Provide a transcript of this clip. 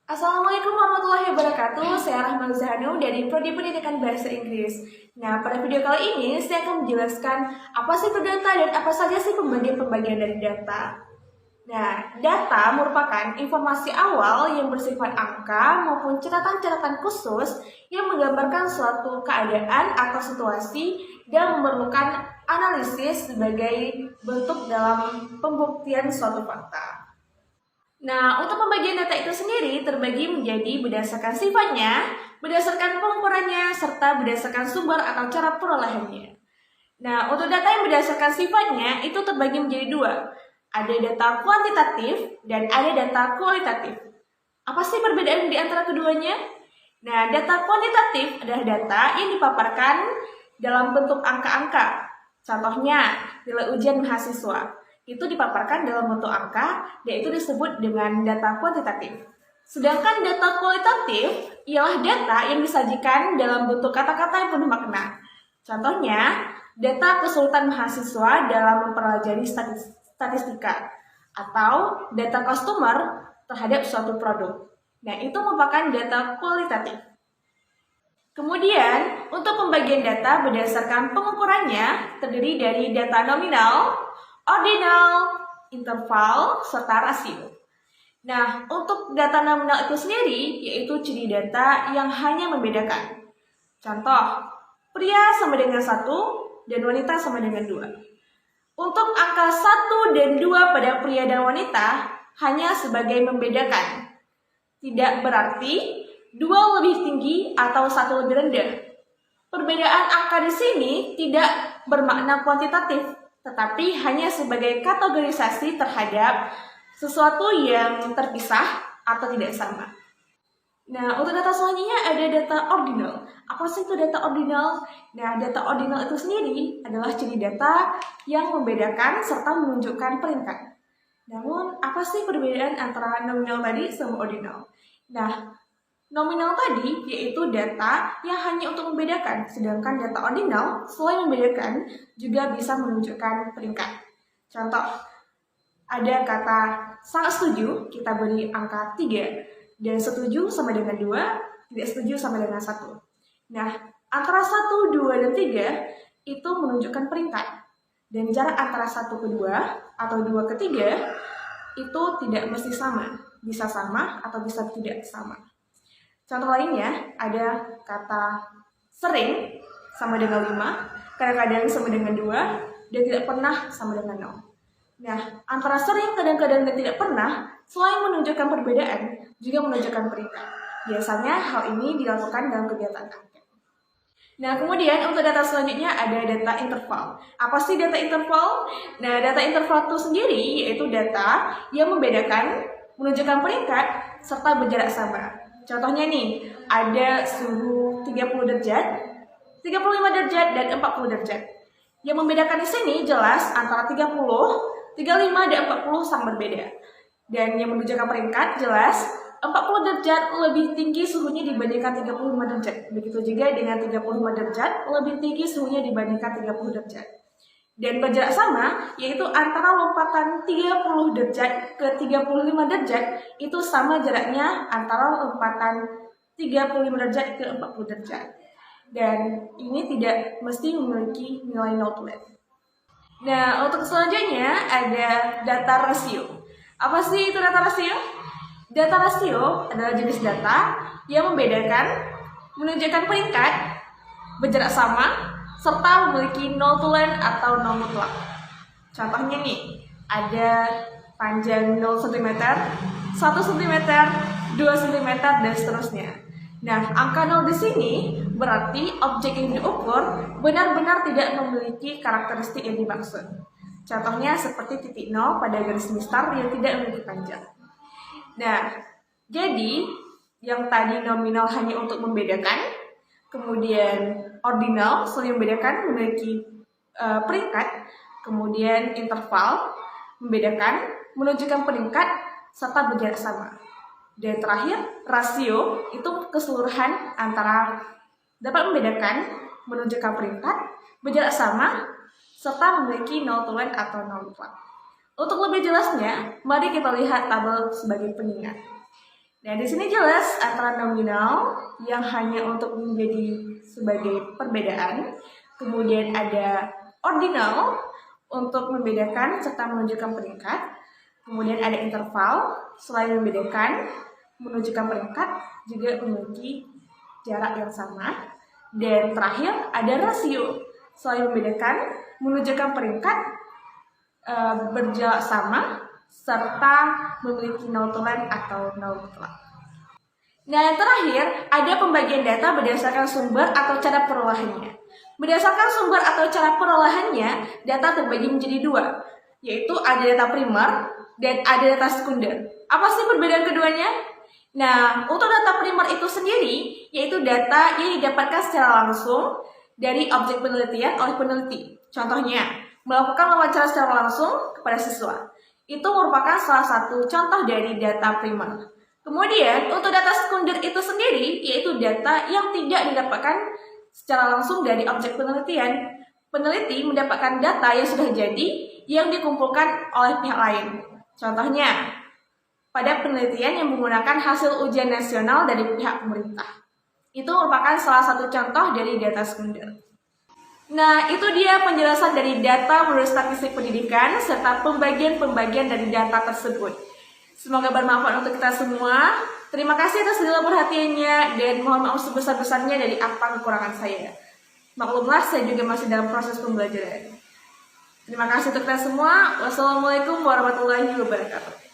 Assalamualaikum warahmatullahi wabarakatuh. Saya Rahma Zahanu dari Prodi Pendidikan Bahasa Inggris. Nah, pada video kali ini saya akan menjelaskan apa sih itu data dan apa saja sih pembagian-pembagian dari data. Nah, data merupakan informasi awal yang bersifat angka maupun catatan-catatan khusus yang menggambarkan suatu keadaan atau situasi dan memerlukan analisis sebagai bentuk dalam pembuktian suatu fakta. Nah, untuk pembagian data itu sendiri terbagi menjadi berdasarkan sifatnya, berdasarkan pengukurannya, serta berdasarkan sumber atau cara perolehannya. Nah, untuk data yang berdasarkan sifatnya itu terbagi menjadi dua. Ada data kuantitatif dan ada data kualitatif. Apa sih perbedaan di antara keduanya? Nah, data kuantitatif adalah data yang dipaparkan dalam bentuk angka-angka. Contohnya, nilai ujian mahasiswa itu dipaparkan dalam bentuk angka, dan itu disebut dengan data kuantitatif. Sedangkan data kualitatif ialah data yang disajikan dalam bentuk kata-kata yang penuh makna. Contohnya, data kesulitan mahasiswa dalam mempelajari statistika atau data customer terhadap suatu produk. Nah, itu merupakan data kualitatif. Kemudian, untuk pembagian data berdasarkan pengukurannya terdiri dari data nominal, ordinal, interval, serta rasio. Nah, untuk data nominal itu sendiri yaitu ciri data yang hanya membedakan. Contoh, pria sama dengan 1 dan wanita sama dengan 2. Untuk angka 1 dan 2 pada pria dan wanita hanya sebagai membedakan. Tidak berarti 2 lebih tinggi atau 1 lebih rendah. Perbedaan angka di sini tidak bermakna kuantitatif, tetapi hanya sebagai kategorisasi terhadap sesuatu yang terpisah atau tidak sama. Nah, untuk data selanjutnya ada data ordinal. Apa sih itu data ordinal? Nah, data ordinal itu sendiri adalah ciri data yang membedakan serta menunjukkan peringkat. Namun, apa sih perbedaan antara nominal tadi sama ordinal? Nah, nominal tadi yaitu data yang hanya untuk membedakan, sedangkan data ordinal selain membedakan juga bisa menunjukkan peringkat. Contoh, ada kata sangat setuju, kita beri angka 3, dan setuju sama dengan 2, tidak setuju sama dengan 1. Nah, antara 1, 2, dan 3 itu menunjukkan peringkat, dan jarak antara 1 ke 2 atau 2 ke 3 itu tidak mesti sama, bisa sama atau bisa tidak sama. Contoh lainnya ada kata sering sama dengan 5, kadang-kadang sama dengan 2, dan tidak pernah sama dengan 0. Nah, antara sering, kadang-kadang, dan tidak pernah selain menunjukkan perbedaan, juga menunjukkan peringkat. Biasanya hal ini dilakukan dalam kegiatan angket. Nah, kemudian untuk data selanjutnya ada data interval. Apa sih data interval? Nah, data interval itu sendiri yaitu data yang membedakan, menunjukkan peringkat, serta berjarak sama. Contohnya nih, ada suhu 30 derajat, 35 derajat, dan 40 derajat. Yang membedakan di sini jelas antara 30, 35, dan 40 sangat berbeda. Dan yang menunjukkan peringkat jelas 40 derajat lebih tinggi suhunya dibandingkan 35 derajat. Begitu juga dengan 35 derajat lebih tinggi suhunya dibandingkan 30 derajat. Dan berjarak sama, yaitu antara lompatan 30 derajat ke 35 derajat, itu sama jaraknya antara lompatan 35 derajat ke 40 derajat. Dan ini tidak mesti memiliki nilai notulen. Nah, untuk selanjutnya ada data rasio. Apa sih itu data rasio? Data rasio adalah jenis data yang membedakan, menunjukkan peringkat, berjarak sama, serta memiliki notulen atau nol mutlak. Contohnya nih, ada panjang 0 cm, 1 cm, 2 cm, dan seterusnya. Nah, angka 0 di sini berarti objek yang diukur benar-benar tidak memiliki karakteristik yang dimaksud. Contohnya seperti titik 0 pada garis mistar yang tidak memiliki panjang. Nah, jadi yang tadi nominal hanya untuk membedakan, kemudian ordinal selain membedakan memiliki peringkat, kemudian interval membedakan, menunjukkan peringkat, serta berjarak sama. Dan terakhir, rasio itu keseluruhan antara dapat membedakan, menunjukkan peringkat, berjarak sama, serta memiliki notulen atau nol mutlak. Untuk lebih jelasnya, mari kita lihat tabel sebagai pengingat. Nah, di sini jelas antara nominal yang hanya untuk menjadi sebagai perbedaan, kemudian ada ordinal untuk membedakan serta menunjukkan peringkat, kemudian ada interval selain membedakan, menunjukkan peringkat juga memiliki jarak yang sama, dan terakhir ada rasio selain membedakan, menunjukkan peringkat, berjarak sama, serta memiliki nol tulen atau nol mutlak. Nah, yang terakhir ada pembagian data berdasarkan sumber atau cara perolahannya. Berdasarkan sumber atau cara perolahannya, data terbagi menjadi dua, yaitu ada data primer dan ada data sekunder. Apa sih perbedaan keduanya? Nah, untuk data primer itu sendiri, yaitu data yang didapatkan secara langsung dari objek penelitian oleh peneliti. Contohnya, melakukan wawancara secara langsung kepada siswa. Itu merupakan salah satu contoh dari data primer. Kemudian, untuk data sekunder itu sendiri, yaitu data yang tidak didapatkan secara langsung dari objek penelitian. Peneliti mendapatkan data yang sudah jadi, yang dikumpulkan oleh pihak lain. Contohnya, pada penelitian yang menggunakan hasil ujian nasional dari pihak pemerintah. Itu merupakan salah satu contoh dari data sekunder. Nah, itu dia penjelasan dari data menurut statistik pendidikan serta pembagian-pembagian dari data tersebut. Semoga bermanfaat untuk kita semua. Terima kasih atas segala perhatiannya dan mohon maaf sebesar-besarnya dari apa kekurangan saya. Maklumlah, saya juga masih dalam proses pembelajaran. Terima kasih untuk kita semua. Wassalamualaikum warahmatullahi wabarakatuh.